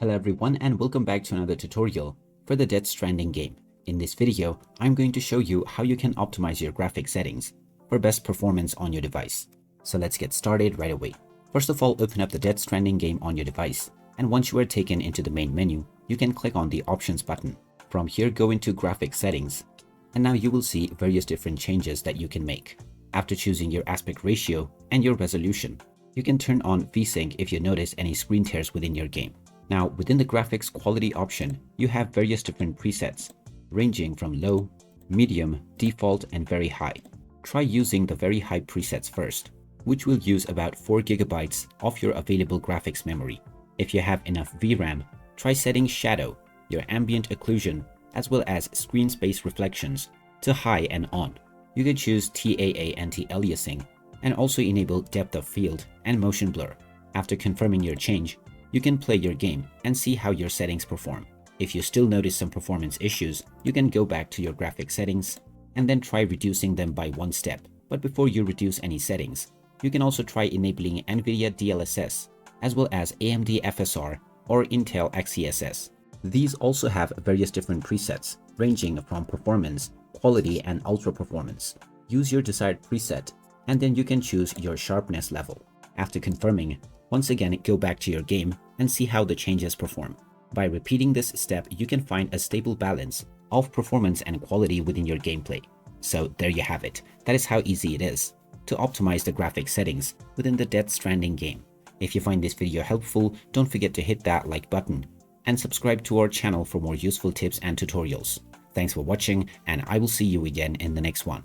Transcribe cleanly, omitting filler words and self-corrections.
Hello everyone and welcome back to another tutorial for the Death Stranding game. In this video, I'm going to show you how you can optimize your graphic settings for best performance on your device. So let's get started right away. First of all, open up the Death Stranding game on your device, and once you are taken into the main menu, you can click on the Options button. From here, go into Graphic Settings, and now you will see various different changes that you can make. After choosing your aspect ratio and your resolution, you can turn on VSync if you notice any screen tears within your game. Now, within the graphics quality option, you have various different presets, ranging from low, medium, default, and very high. Try using the very high presets first, which will use about 4 GB of your available graphics memory. If you have enough VRAM, try setting shadow, your ambient occlusion, as well as screen space reflections to high and on. You can choose TAA anti-aliasing and also enable depth of field and motion blur. After confirming your change, you can play your game and see how your settings perform. If you still notice some performance issues, you can go back to your graphic settings and then try reducing them by one step. But before you reduce any settings, you can also try enabling NVIDIA DLSS as well as AMD FSR or Intel XeSS. These also have various different presets ranging from performance, quality, and ultra performance. Use your desired preset and then you can choose your sharpness level. After confirming, once again go back to your game and see how the changes perform. By repeating this step, you can find a stable balance of performance and quality within your gameplay. So there you have it. That is how easy it is to optimize the graphic settings within the Death Stranding game. If you find this video helpful, don't forget to hit that like button and subscribe to our channel for more useful tips and tutorials. Thanks for watching, and I will see you again in the next one.